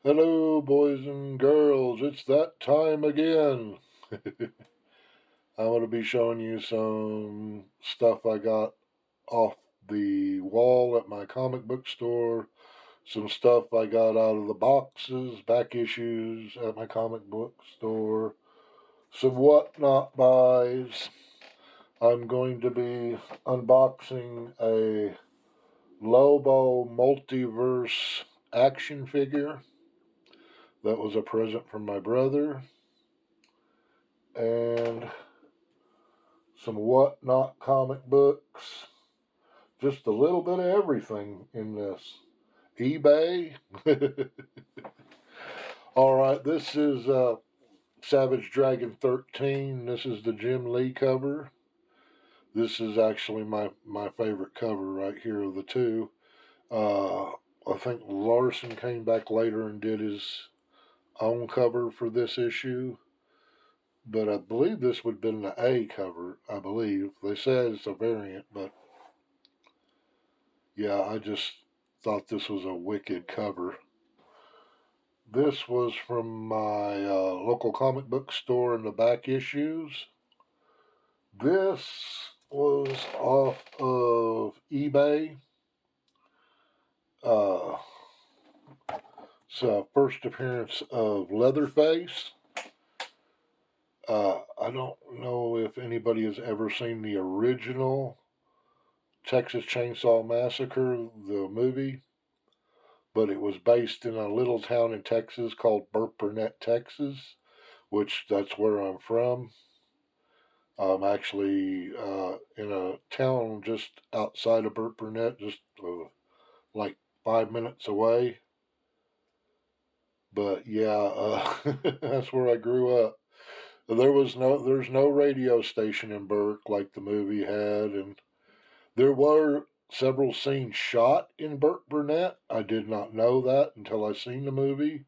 Hello, boys and girls. It's that time again. I'm going to be showing you some stuff I got off the wall at my comic book store, some stuff I got out of the boxes, back issues at my comic book store, some whatnot buys. I'm going to be unboxing a Lobo multiverse action figure. That was a present from my brother. And some whatnot comic books. Just a little bit of everything in this. eBay. All right, this is Savage Dragon 13. This is the Jim Lee cover. This is actually my favorite cover right here of the two. I think Larson came back later and did his own cover for this issue. But I believe this would have been the A cover, I believe. They said it's a variant, but yeah, I just thought this was a wicked cover. This was from my local comic book store in the back issues. This was off of eBay. Uh, it's a first appearance of Leatherface. I don't know if anybody has ever seen the original Texas Chainsaw Massacre, the movie, but it was based in a little town in Texas called Burpernett, Texas, which that's where I'm from. I'm actually in a town just outside of Burpernett, just like 5 minutes away. But yeah, that's where I grew up. There's no radio station in Burke like the movie had, and there were several scenes shot in Burnett. I did not know that until I seen the movie.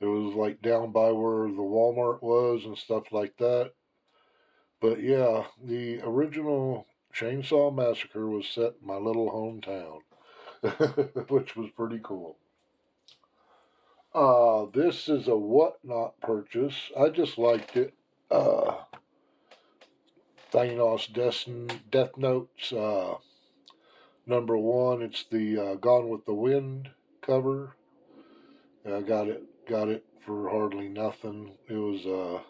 It was like down by where the Walmart was and stuff like that. But yeah, the original Chainsaw Massacre was set in my little hometown, which was pretty cool. This is a whatnot purchase. I just liked it. Uh, Thanos Death Notes #1. It's the Gone with the Wind cover. I got it for hardly nothing. It was a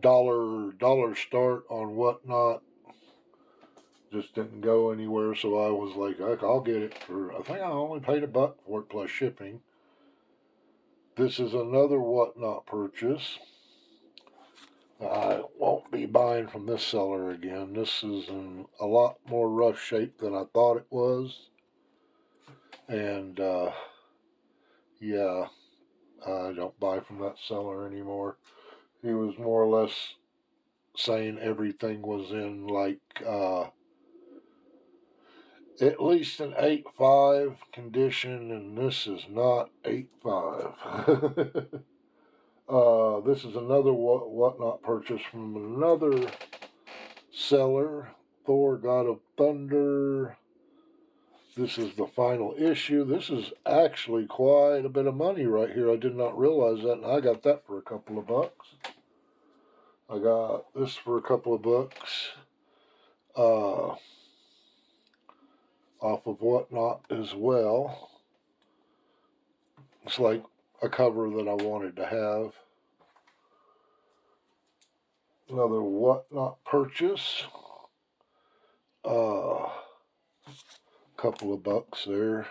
dollar start on whatnot. Just didn't go anywhere, so I was like, I'll get it for. I think I only paid $1 for it plus shipping. This is another whatnot purchase. I won't be buying from this seller again. This is in a lot more rough shape than I thought it was. And yeah, I don't buy from that seller anymore. He was more or less saying everything was in like at least an 8.5 condition, and this is not 8.5. This is another whatnot purchase from another seller, Thor God of Thunder. This is the final issue. This is actually quite a bit of money right here. I did not realize that, and I got that for a couple of bucks. I got this for a couple of bucks off of whatnot as well. It's like a cover that I wanted to have. Another whatnot purchase. Couple of bucks there.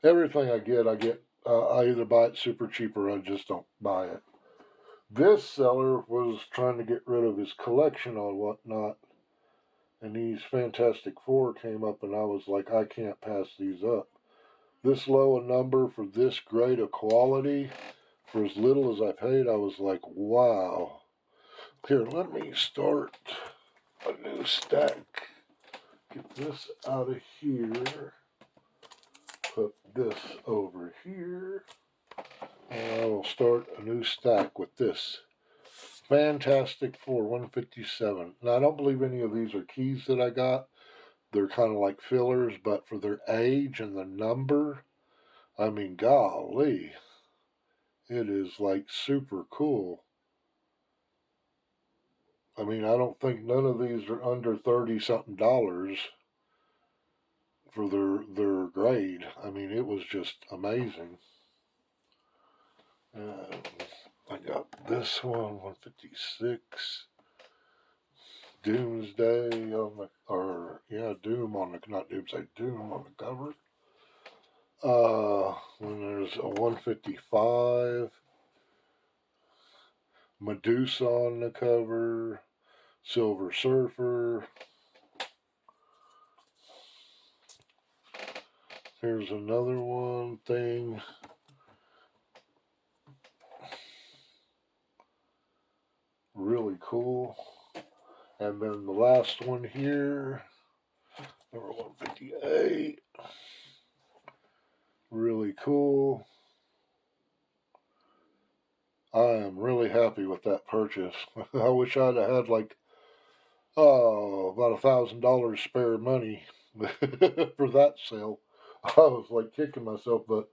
Everything I get, I either buy it super cheap or I just don't buy it. This seller was trying to get rid of his collection on whatnot, and these Fantastic Four came up, and I was like, I can't pass these up. This low a number for this great a quality, for as little as I paid, I was like, wow. Here, let me start a new stack. Get this out of here. Put this over here. And I will start a new stack with this. Fantastic Four 157. Now, I don't believe any of these are keys that I got. They're kind of like fillers, but for their age and the number, I mean, golly, it is like super cool. I mean, I don't think none of these are under 30 something dollars for their grade. I mean, it was just amazing. I got this one, 156. Doomsday on the, or yeah, Doom on the, not Doomsday, Doom on the cover. Then there's a 155, Medusa on the cover, Silver Surfer. Here's another one thing. Really cool. And then the last one here, number 158. Really cool. I am really happy with that purchase. I wish I'd have had like about $1,000 spare money for that sale. I was like kicking myself, but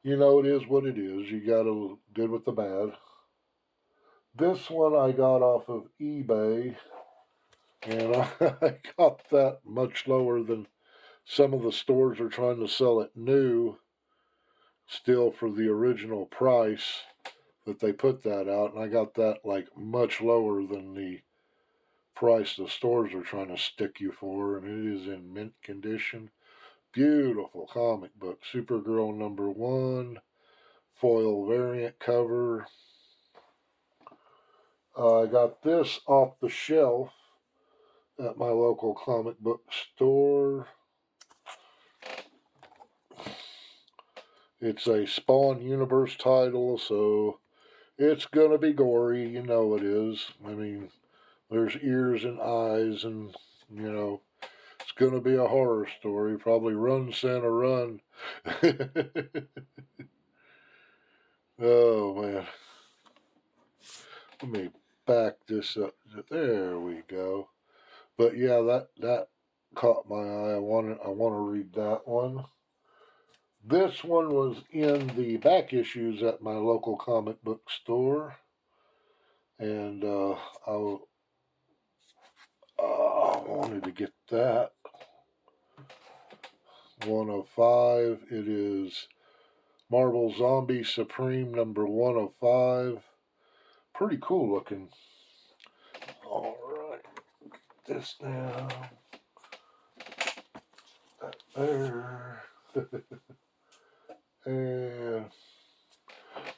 you know, it is what it is. You got to good with the bad. This one I got off of eBay, and I got that much lower than some of the stores are trying to sell it new, still for the original price that they put that out, and I got that like much lower than the price the stores are trying to stick you for, and it is in mint condition. Beautiful comic book, Supergirl #1, foil variant cover. I got this off the shelf at my local comic book store. It's a Spawn Universe title, so it's going to be gory. You know it is. I mean, there's ears and eyes, and, you know, it's going to be a horror story. Probably Run, Santa, Run. Oh, man. Let me back this up. There we go. But yeah, that caught my eye. I want to read that one. This one was in the back issues at my local comic book store, and I wanted to get that. 105. It is Marvel Zombie Supreme #105. Pretty cool looking. All right, get this down. That there. And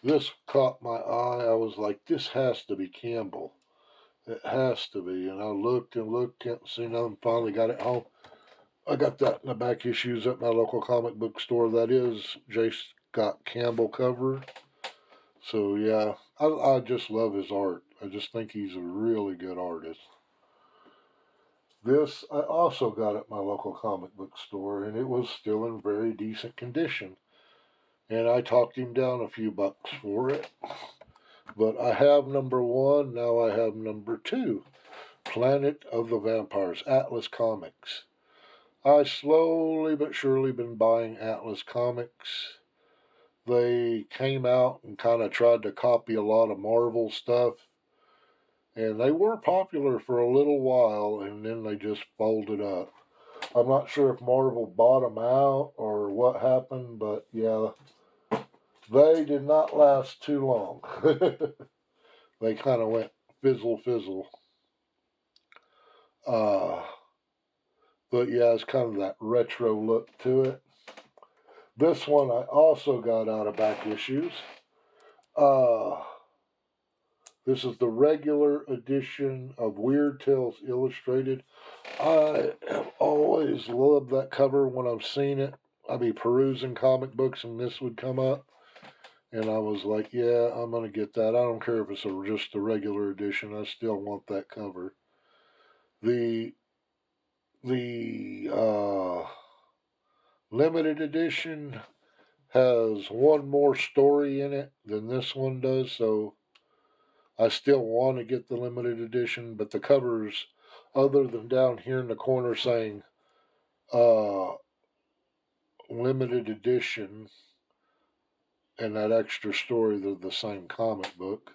this caught my eye. I was like, this has to be Campbell. It has to be. And I looked and looked, can't see nothing. Finally got it home. I got that in the back issues at my local comic book store. That is J. Scott Campbell cover. So yeah, I just love his art. I just think he's a really good artist. This I also got at my local comic book store, and it was still in very decent condition. And I talked him down a few bucks for it. But I have #1, now I have #2. Planet of the Vampires, Atlas Comics. I slowly but surely been buying Atlas Comics. They came out and kind of tried to copy a lot of Marvel stuff, and they were popular for a little while, and then they just folded up. I'm not sure if Marvel bought them out or what happened, but yeah, they did not last too long. They kind of went fizzle. Uh, but yeah, it's kind of that retro look to it. This one I also got out of back issues. This is the regular edition of Weird Tales Illustrated. I have always loved that cover when I've seen it. I'd be perusing comic books and this would come up. And I was like, yeah, I'm going to get that. I don't care if it's just a regular edition. I still want that cover. The limited edition has one more story in it than this one does, so I still want to get the limited edition, but the covers, other than down here in the corner saying limited edition, and that extra story, they're the same comic book,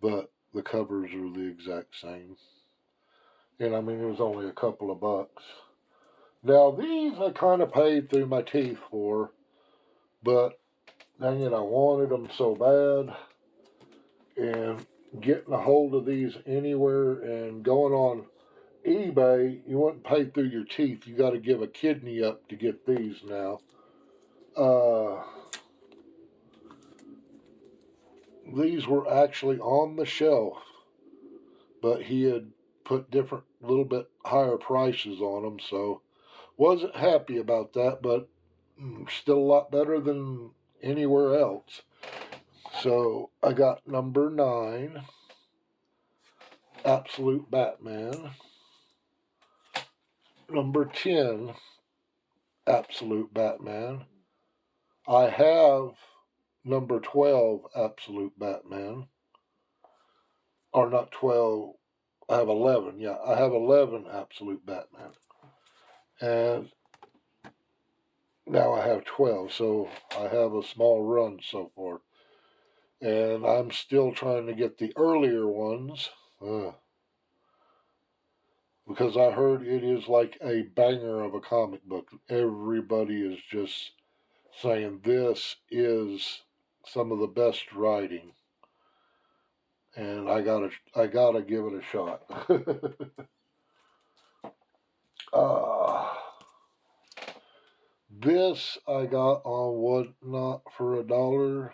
but the covers are the exact same. And I mean, it was only a couple of bucks. Now, these I kind of paid through my teeth for, but dang it, I wanted them so bad. And getting a hold of these anywhere and going on eBay, you wouldn't pay through your teeth. You got to give a kidney up to get these now. These were actually on the shelf, but he had put different, little bit higher prices on them, so wasn't happy about that, but still a lot better than anywhere else. So I got number 9, Absolute Batman. Number 10, Absolute Batman. I have number 12, Absolute Batman. Or not 12, I have 11. Yeah, I have 11 Absolute Batman. And now I have 12, so I have a small run so far. And I'm still trying to get the earlier ones. Because I heard it is like a banger of a comic book. Everybody is just saying this is some of the best writing, and I gotta give it a shot. This I got on Whatnot for $1.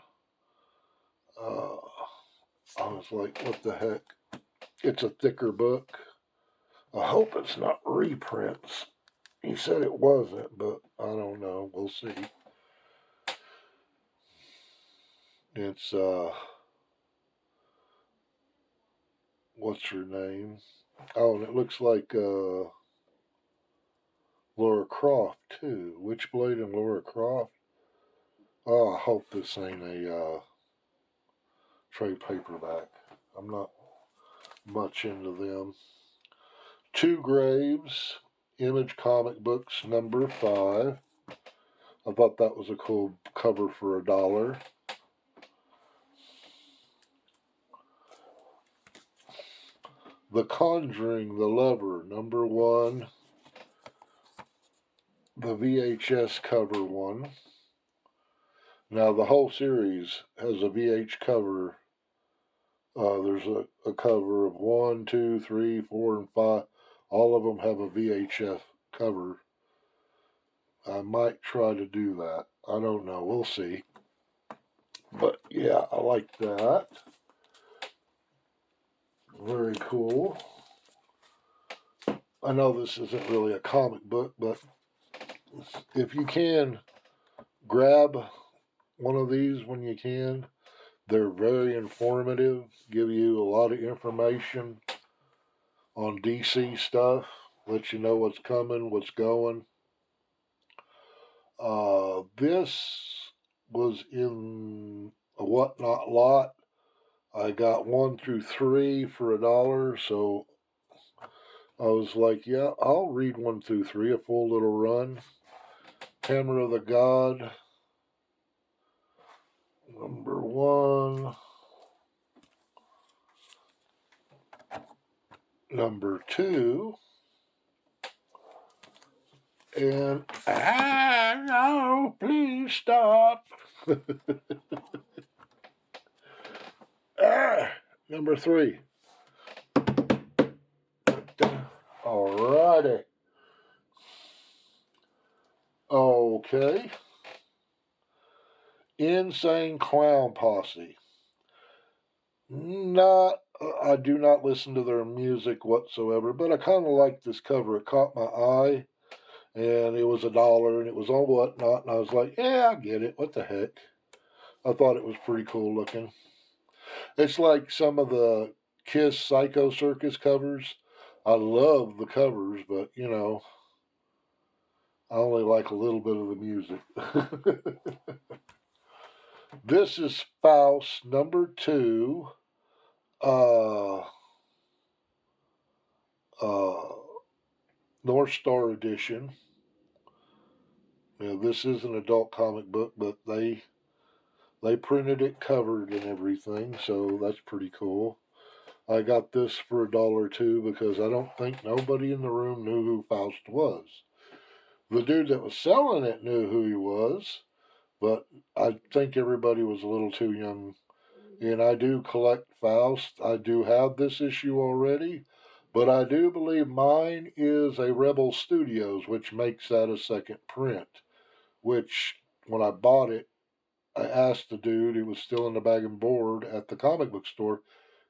I was like, what the heck? It's a thicker book. I hope it's not reprints. He said it wasn't, but I don't know. We'll see. It's, what's her name? Oh, and it looks like, Laura Croft, too. Witchblade and Laura Croft. Oh, I hope this ain't a, trade paperback. I'm not much into them. Two Graves, Image Comic Books, number 5. I thought that was a cool cover for $1. The Conjuring, The Lover, number 1. The VHS cover one. Now the whole series has a VH cover. There's a cover of 1, 2, 3, 4, and 5. All of them have a VHS cover. I might try to do that. I don't know. We'll see. But yeah, I like that. Very cool. I know this isn't really a comic book, but if you can, grab one of these when you can. They're very informative, give you a lot of information on DC stuff, let you know what's coming, what's going. This was in a Whatnot lot. I got 1 through 3 for $1, so I was like, yeah, I'll read 1 through 3, a full little run. Hammer of the God, number 1. Number 2. And, no, please stop. Number 3. Alrighty. Okay. Insane Clown Posse. I do not listen to their music whatsoever, but I kind of like this cover. It caught my eye, and it was $1, and it was on Whatnot, and I was like, yeah, I get it. What the heck? I thought it was pretty cool looking. It's like some of the Kiss Psycho Circus covers. I love the covers, but, I only like a little bit of the music. This is Faust number 2. North Star edition. This is an adult comic book, but they They printed it covered and everything, so that's pretty cool. I got this for $1 too because I don't think nobody in the room knew who Faust was. The dude that was selling it knew who he was, but I think everybody was a little too young. And I do collect Faust. I do have this issue already, but I do believe mine is a Rebel Studios, which makes that a second print. Which, when I bought it, I asked the dude, he was still in the bag and board at the comic book store,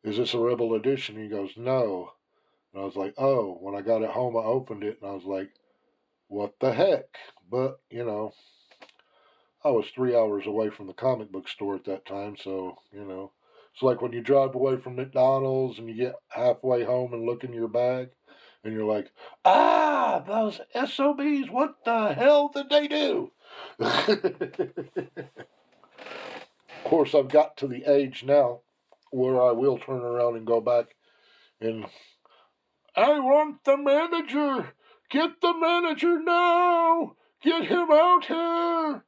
is this a Rebel edition? He goes, no. And I was like, oh. When I got it home, I opened it and I was like, what the heck? But, I was 3 hours away from the comic book store at that time, so, It's like when you drive away from McDonald's and you get halfway home and look in your bag and you're like, those SOBs, what the hell did they do? Of course, I've got to the age now where I will turn around and go back and, I want the manager! Get the manager now! Get him out here!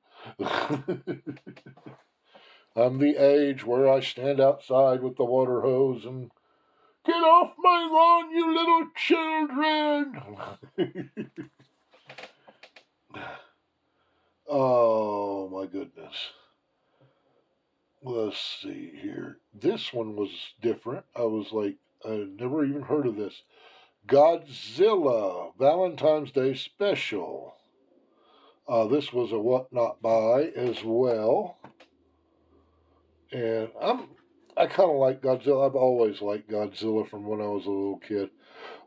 I'm the age where I stand outside with the water hose and, get off my lawn, you little children! Oh, my goodness. Let's see here. This one was different. I was like, I never even heard of this. Godzilla Valentine's Day Special. This was a what not buy as well. And I kind of like Godzilla. I've always liked Godzilla from when I was a little kid.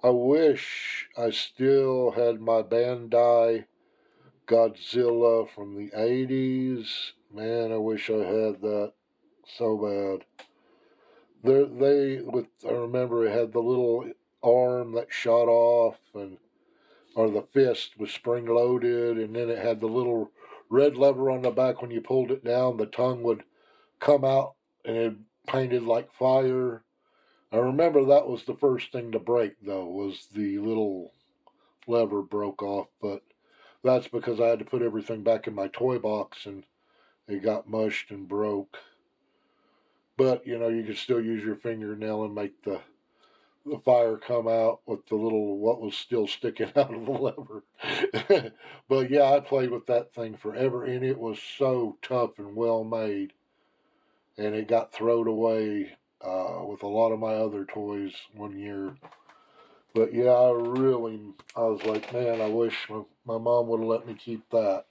I wish I still had my Bandai Godzilla from the 80s. Man, I wish I had that so bad. I remember it had the little arm that shot off, or the fist was spring loaded, and then it had the little red lever on the back. When you pulled it down, the tongue would come out and it painted like fire. I remember that was the first thing to break, though, was the little lever broke off, but that's because I had to put everything back in my toy box and it got mushed and broke. But, you could still use your fingernail and make the fire come out with the little, what was still sticking out of the lever. But yeah, I played with that thing forever, and it was so tough and well made. And it got thrown away with a lot of my other toys one year. But yeah, I was like, man, I wish my mom would have let me keep that.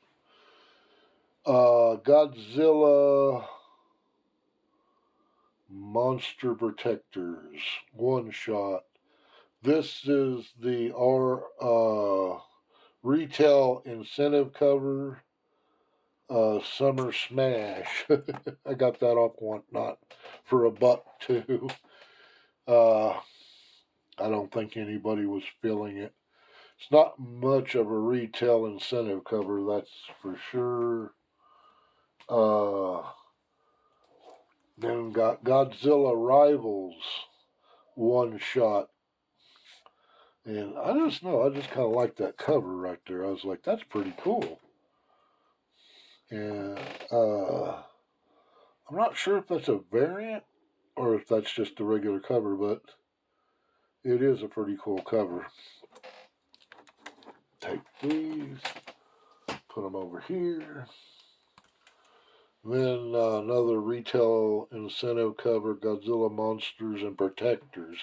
Godzilla Monster Protectors, one shot. This is the retail incentive cover, Summer Smash. I got that off Whatnot for $1 too. I don't think anybody was feeling it. It's not much of a retail incentive cover, that's for sure. Then got Godzilla Rivals one shot. And I just kind of like that cover right there. I was like, that's pretty cool. And I'm not sure if that's a variant or if that's just a regular cover, but it is a pretty cool cover. Take these, put them over here. Then another retail incentive cover, Godzilla Monsters and Protectors.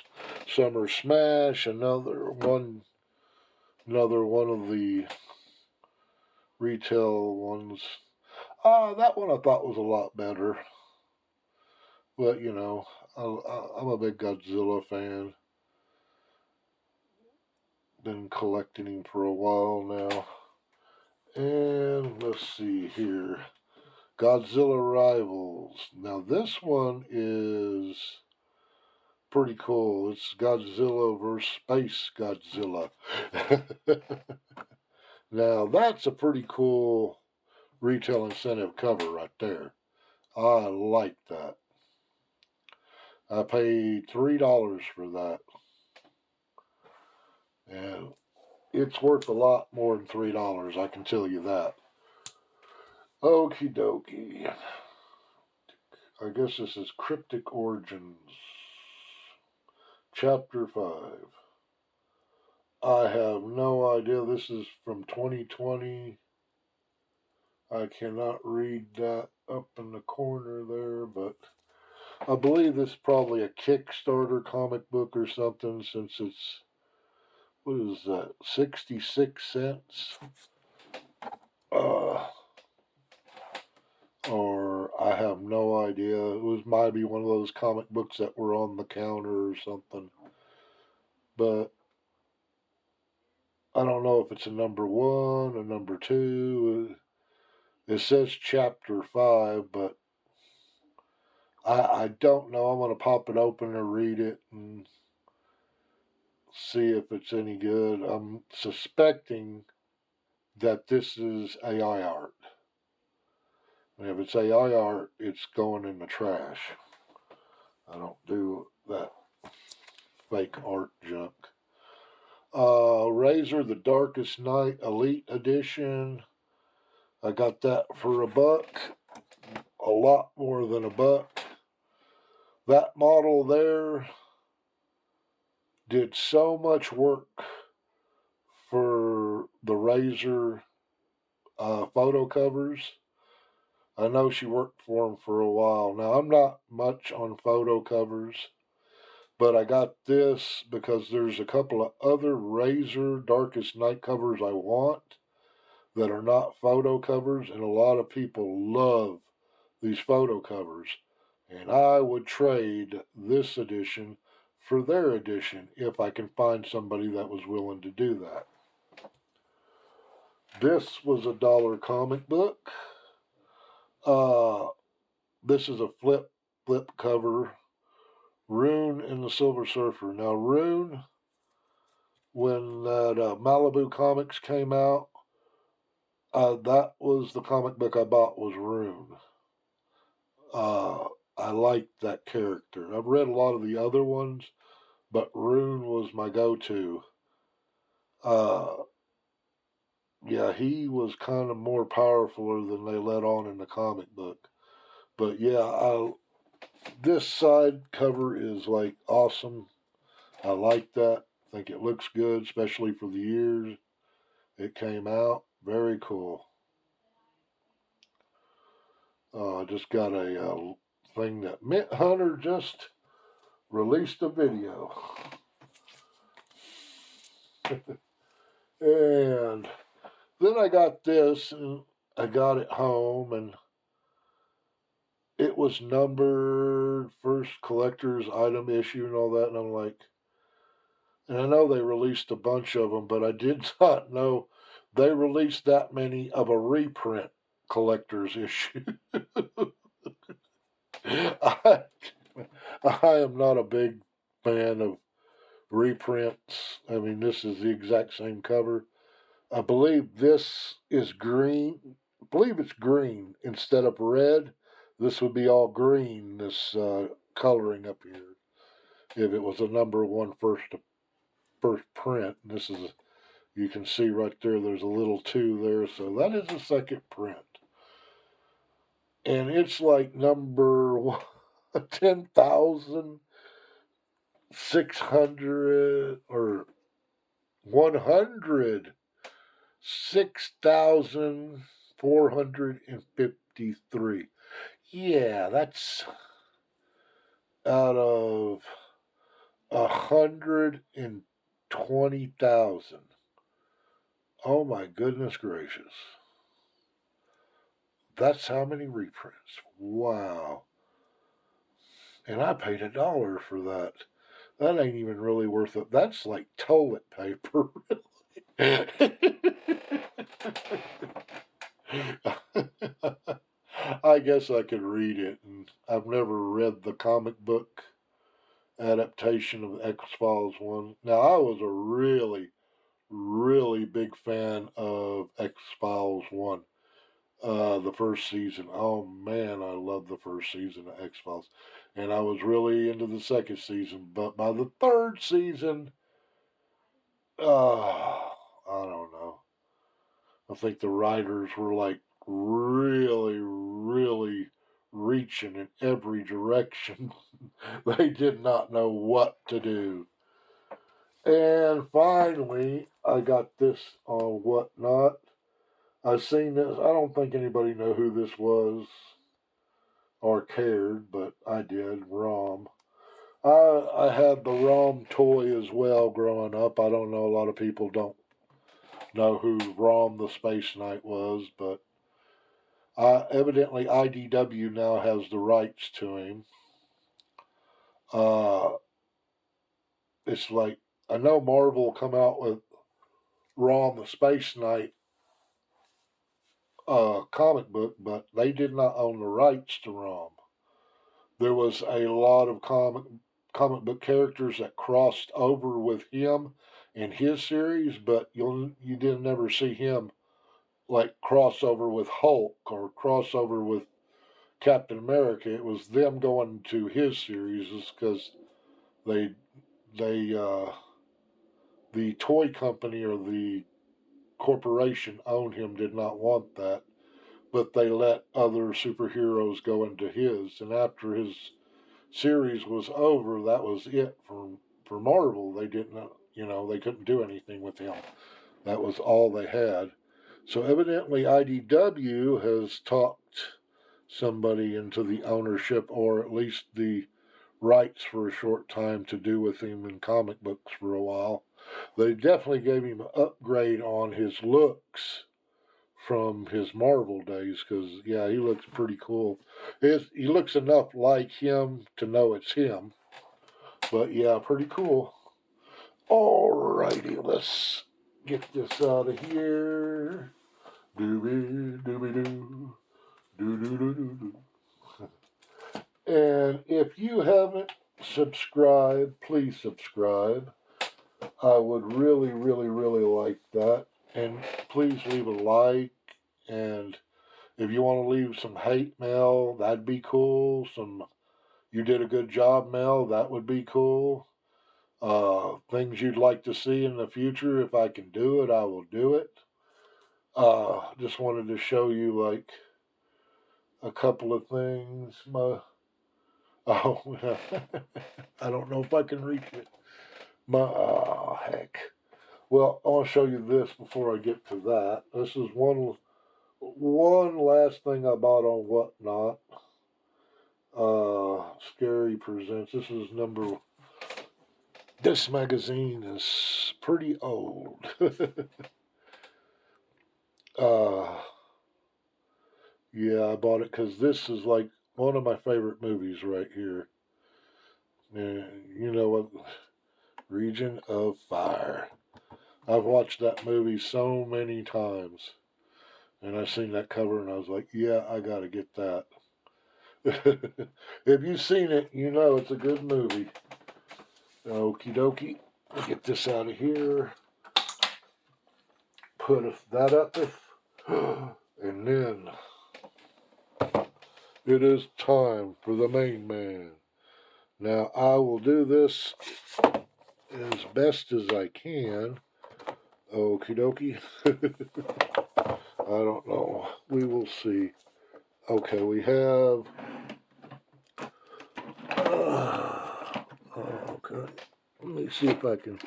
Summer Smash, another one of the retail ones. That one I thought was a lot better. But, I'm a big Godzilla fan. Been collecting him for a while now. And let's see here. Godzilla Rivals. Now this one is pretty cool. It's Godzilla vs. Space Godzilla. Now that's a pretty cool retail incentive cover right there. I like that. I paid $3 for that. And it's worth a lot more than $3, I can tell you that. Okie dokie. I guess this is Cryptic Origins, Chapter 5. I have no idea. This is from 2020. I cannot read that up in the corner there, but I believe this is probably a Kickstarter comic book or something, since it's, what is that, 66 cents? Or I have no idea. It was maybe one of those comic books that were on the counter or something. But I don't know if it's a number 1 or number 2. It says chapter 5, but I don't know. I'm going to pop it open and read it and see if it's any good. I'm suspecting that this is AI art. And if it's AI art, it's going in the trash. I don't do that fake art junk. Razor the Darkest Night Elite Edition. I got that for $1. A lot more than $1. That model there did so much work for the Razor photo covers. I know she worked for them for a while. Now, I'm not much on photo covers, but I got this because there's a couple of other Razor Darkest Night covers I want that are not photo covers, and a lot of people love these photo covers. And I would trade this edition for their edition if I can find somebody that was willing to do that. This was a $1 comic book. This is a flip cover. Rune and the Silver Surfer. Now, Rune, when that Malibu Comics came out, that was the comic book I bought, was Rune. I liked that character. I've read a lot of the other ones, but Rune was my go-to. Yeah, he was kind of more powerful than they let on in the comic book. But yeah, this side cover is like awesome. I like that. I think it looks good, especially for the years it came out. Very cool. I just got a thing that Mint Hunter just released a video. And then I got this, and I got it home, and it was numbered, first collector's item issue and all that, and I'm like, and I know they released a bunch of them, but I did not know they released that many of a reprint collector's issue. I am not a big fan of reprints. I mean, this is the exact same cover. I believe this is green. I believe it's green instead of red. This would be all green, this coloring up here, if it was a number 1 first print. This is, you can see right there, there's a little 2 there, so that is the second print. And it's like number 10,600 or 106,453. Yeah, that's out of 120,000. Oh my goodness gracious. That's how many reprints. Wow. And I paid $1 for that. That ain't even really worth it. That's like toilet paper. I guess I could read it, and I've never read the comic book adaptation of the X-Files one. Now, I was a really, really big fan of X-Files 1, the first season. Oh man, I loved the first season of X-Files. And I was really into the second season. But by the third season, I don't know. I think the writers were like really, really, reaching in every direction. They did not know what to do. And finally, I got this on Whatnot. I seen this. I don't think anybody knew who this was or cared, but I did. Rom. I had the Rom toy as well growing up. I don't know. A lot of people don't know who Rom the Space Knight was, but evidently IDW now has the rights to him. It's like, I know Marvel come out with Rom the Space Knight comic book, but they did not own the rights to Rom. There was a lot of comic book characters that crossed over with him in his series, but you didn't never see him like crossover with Hulk or crossover with Captain America. It was them going to his series because they the toy company or the corporation owned him did not want that, but they let other superheroes go into his. And after his series was over, that was it for Marvel. They didn't, they couldn't do anything with him. That was all they had. So evidently IDW has talked somebody into the ownership, or at least the rights for a short time to do with him in comic books for a while. They definitely gave him an upgrade on his looks from his Marvel days, because, yeah, he looks pretty cool. He looks enough like him to know it's him. But, yeah, pretty cool. Alrighty, let's get this out of here. Doobie, doobie doo. Doo doo doo doo doo. And if you haven't subscribed, please subscribe. I would really, really, really like that. And please leave a like. And if you want to leave some hate mail, that'd be cool. Some "you did a good job" mail, that would be cool. Things you'd like to see in the future, if I can do it, I will do it. Just wanted to show you like a couple of things. I don't know if I can reach it. Heck. Well, I want to show you this before I get to that. This is one last thing I bought on Whatnot. Scary Presents. This magazine is pretty old. Yeah, I bought it because this is like one of my favorite movies right here. And you know what? Region of Fire. I've watched that movie so many times. And I seen that cover and I was like, yeah, I gotta get that. If you've seen it, you know it's a good movie. Okie dokie. I'll get this out of here. Put that up. And then it is time for the main man. Now I will do this as best as I can. Okie dokie. I don't know. We will see. Okay, we have. Okay. Let me see if I can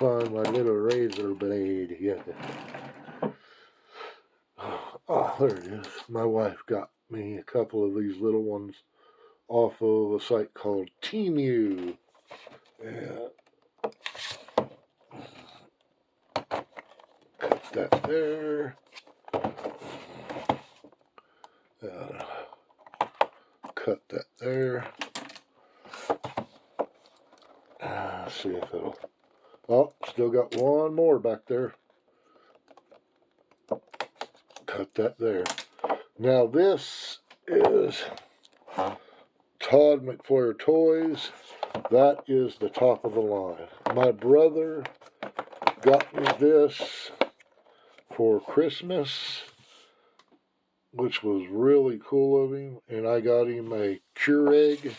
find my little razor blade here. Oh, there it is. My wife got me a couple of these little ones off of a site called Temu. Yeah. Cut that there. Cut that there. See if it'll. Oh, still got one more back there. Cut that there. Now this is Todd McFlare Toys. That is the top of the line. My brother got me this for Christmas, which was really cool of him. And I got him a Keurig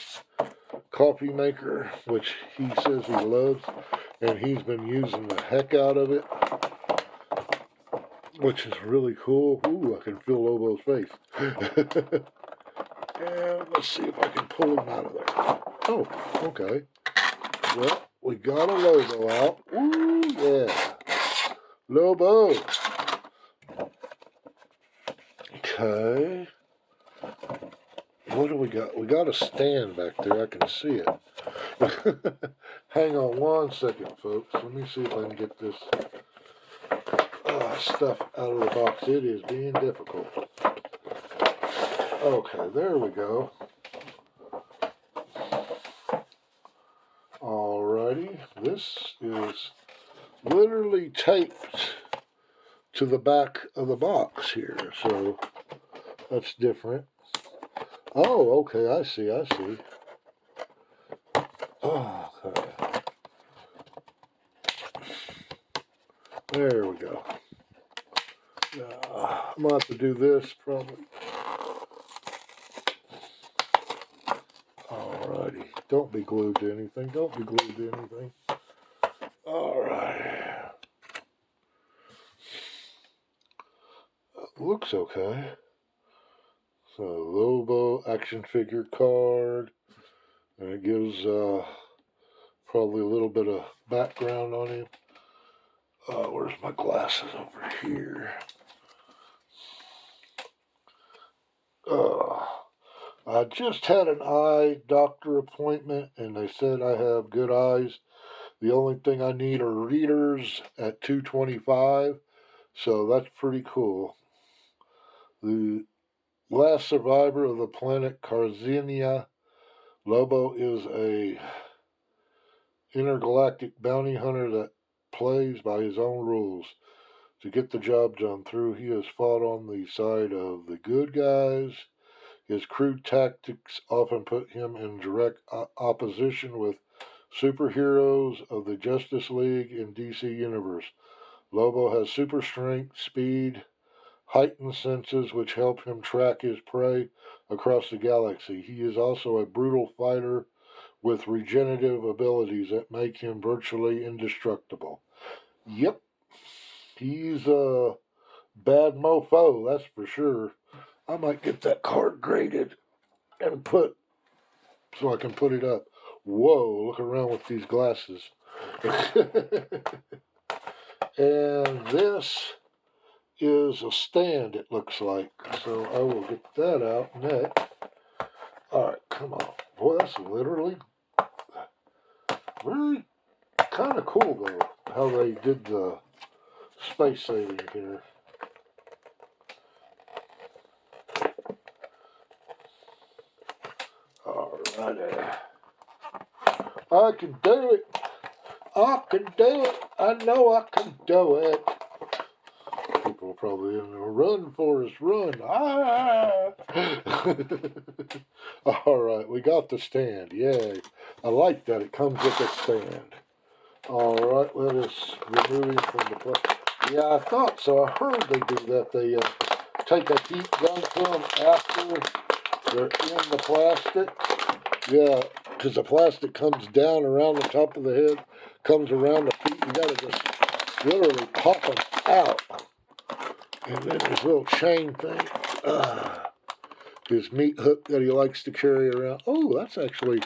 coffee maker, which he says he loves. And he's been using the heck out of it. which is really cool. Ooh, I can feel Lobo's face. And let's see if I can pull him out of there. Oh, okay. Well, we got a Lobo out. Ooh, yeah. Lobo. Okay. What do we got? We got a stand back there. I can see it. Hang on one second, folks. Let me see if I can get this stuff out of the box. It is being difficult. Okay, there we go. Alrighty. This is literally taped to the back of the box here. So that's different. Oh, okay, I see. Oh, okay. There we go. I'm going to have to do this probably. Alrighty. Don't be glued to anything. Alright. Looks okay. So, Lobo action figure card. And it gives probably a little bit of background on him. Where's my glasses over here? I just had an eye doctor appointment, and they said I have good eyes. The only thing I need are readers at 225, so that's pretty cool. The last survivor of the planet Carzinia, Lobo is a intergalactic bounty hunter that plays by his own rules. To get the job done through, he has fought on the side of the good guys. His crude tactics often put him in direct opposition with superheroes of the Justice League and DC Universe. Lobo has super strength, speed, heightened senses which help him track his prey across the galaxy. He is also a brutal fighter with regenerative abilities that make him virtually indestructible. Yep, he's a bad mofo, that's for sure. I might get that card graded and put, so I can put it up. Whoa, look around with these glasses. And this is a stand, it looks like. So I will get that out next. Alright, come on. Boy, that's literally really kind of cool, though, how they did the space saving here. Alrighty. I can do it. I know I can do it. People are probably in there, run, Forrest, run. Ah! Alright, we got the stand. Yay. I like that. It comes with a stand. Alright, let us remove him from the plastic. Yeah, I thought so. I heard they do that. They take a heat gun to them after they're in the plastic. Yeah, because the plastic comes down around the top of the head, comes around the feet. You got to just literally pop them out. And then this little chain thing. His meat hook that he likes to carry around. Oh, that's actually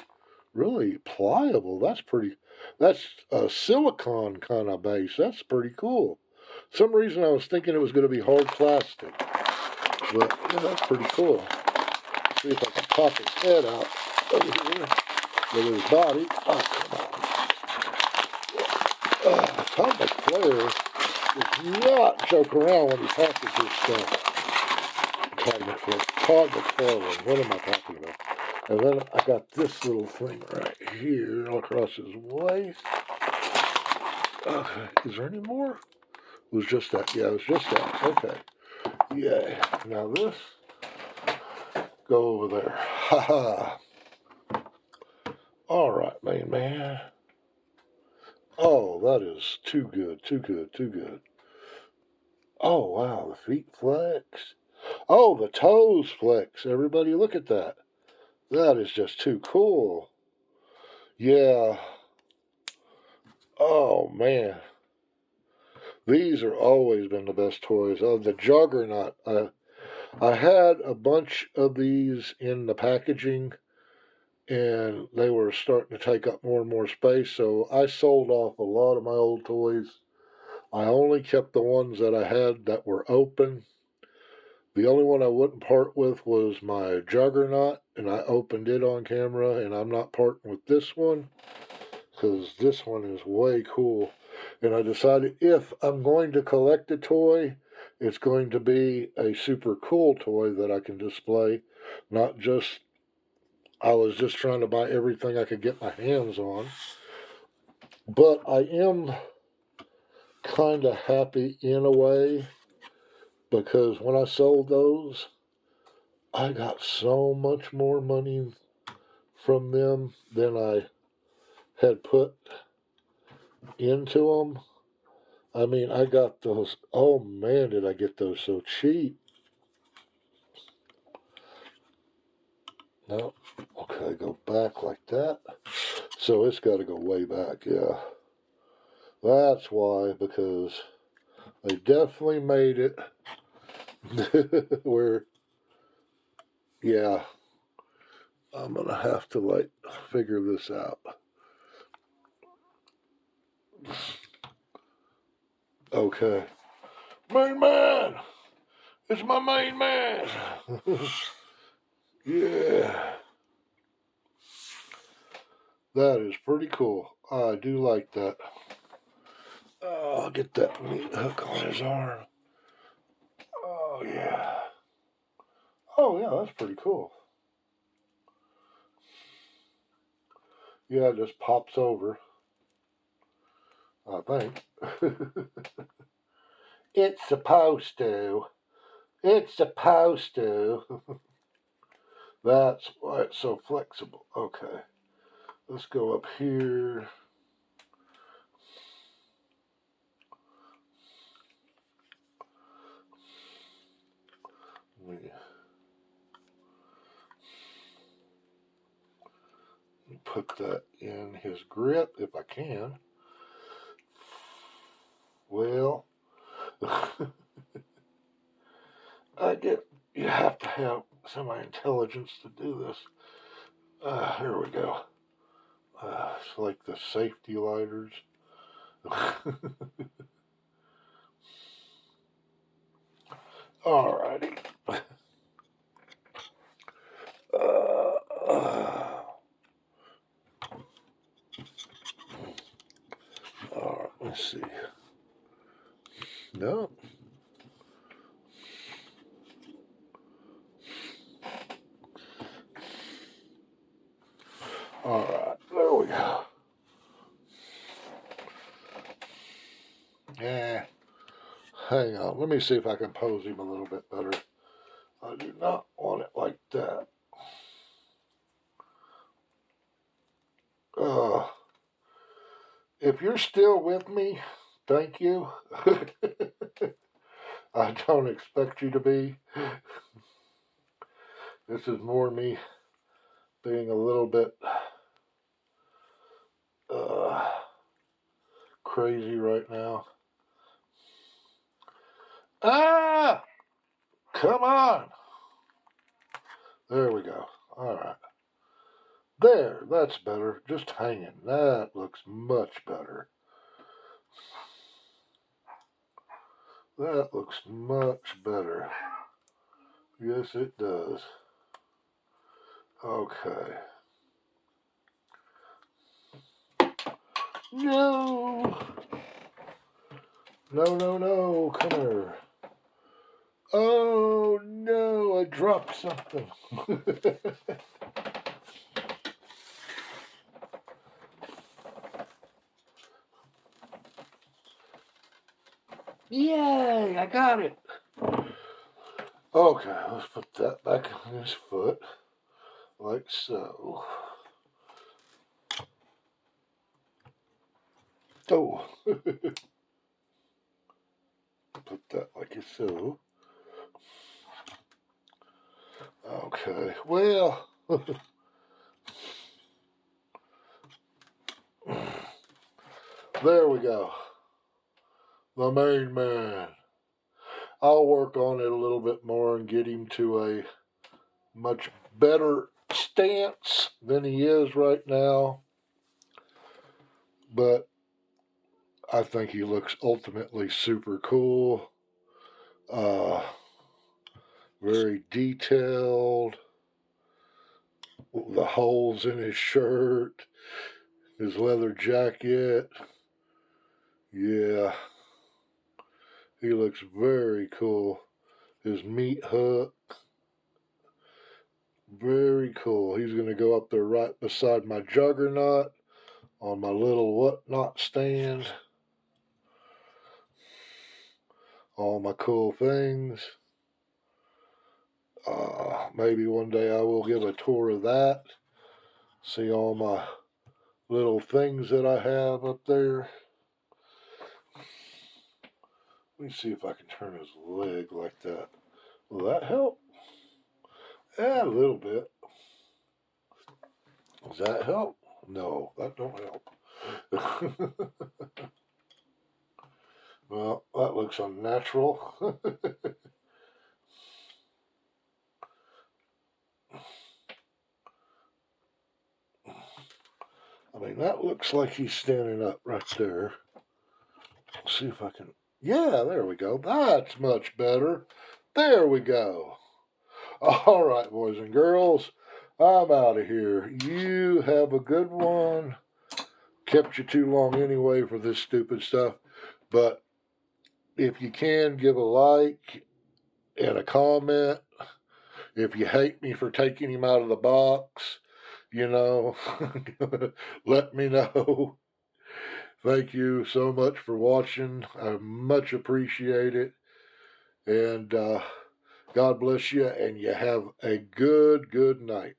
really pliable. That's a silicone kind of base. That's pretty cool. For some reason I was thinking it was going to be hard plastic. But, yeah, that's pretty cool. See if I can pop his head out over here with his body. Oh, come on. Todd McFlair does not joke around when he packages stuff. Todd McFarlane. What am I talking about? And then I got this little thing right here across his waist. Okay, is there any more? It was just that. Yeah, it was just that. Okay. Yeah. Now this, go over there. Ha ha. All right, man. Oh, that is too good. Oh, wow, the feet flex. Oh, the toes flex. Everybody look at that. That is just too cool. Yeah. Oh, man. These are always been the best toys. Oh, the Juggernaut. I had a bunch of these in the packaging, and they were starting to take up more and more space, so I sold off a lot of my old toys. I only kept the ones that I had that were open. The only one I wouldn't part with was my Juggernaut, and I opened it on camera, and I'm not parting with this one because this one is way cool. And I decided if I'm going to collect a toy, it's going to be a super cool toy that I can display, not just, I was just trying to buy everything I could get my hands on. But I am kind of happy in a way because when I sold those, I got so much more money from them than I had put into them. I mean, I got those. Oh man, did I get those so cheap? No. Okay, go back like that. So it's got to go way back, yeah. That's why, because they definitely made it where, yeah, I'm going to have to, like, figure this out. Okay. Main man! It's my main man! Yeah. That is pretty cool. I do like that. Oh, I'll get that meat hook on his arm. Oh, yeah. Oh, yeah, that's pretty cool. Yeah, it just pops over, I think. It's supposed to. It's supposed to. That's why it's so flexible. Okay. Let's go up here. Let me put that in his grip if I can. Well, you have to have semi-intelligence to do this. Here we go. It's like the safety lighters. Alrighty. Alright, let's see. No. Alright, there we go. Yeah. Hang on, let me see if I can pose him a little bit better. I do not want it like that. If you're still with me, thank you. I don't expect you to be. This is more me being a little bit crazy right now. Ah! Come on! There we go. Alright. There, that's better. Just hanging. That looks much better. That looks much better. Yes, it does. Okay. No! No, no, no. Come here. Oh, no. I dropped something. Yay, I got it. Okay, let's put that back on his foot. Like so. Oh. Put that like so. Okay, well. There we go. the main man. I'll work on it a little bit more and get him to a much better stance than he is right now. But I think he looks ultimately super cool. Very detailed. The holes in his shirt, his leather jacket. Yeah, he looks very cool. His meat hook. Very cool. He's going to go up there right beside my juggernaut on my little whatnot stand. All my cool things. Maybe one day I will give a tour of that. See all my little things that I have up there. Let me see if I can turn his leg like that. Will that help? Yeah, a little bit. Does that help? No, that don't help. Well, that looks unnatural. I mean, that looks like he's standing up right there. Let's see if I can. Yeah, there we go. That's much better. There we go. All right, boys and girls, I'm out of here. You have a good one. Kept you too long anyway for this stupid stuff. But if you can, give a like and a comment. If you hate me for taking him out of the box, let me know. Thank you so much for watching. I much appreciate it. And God bless you, and you have a good night.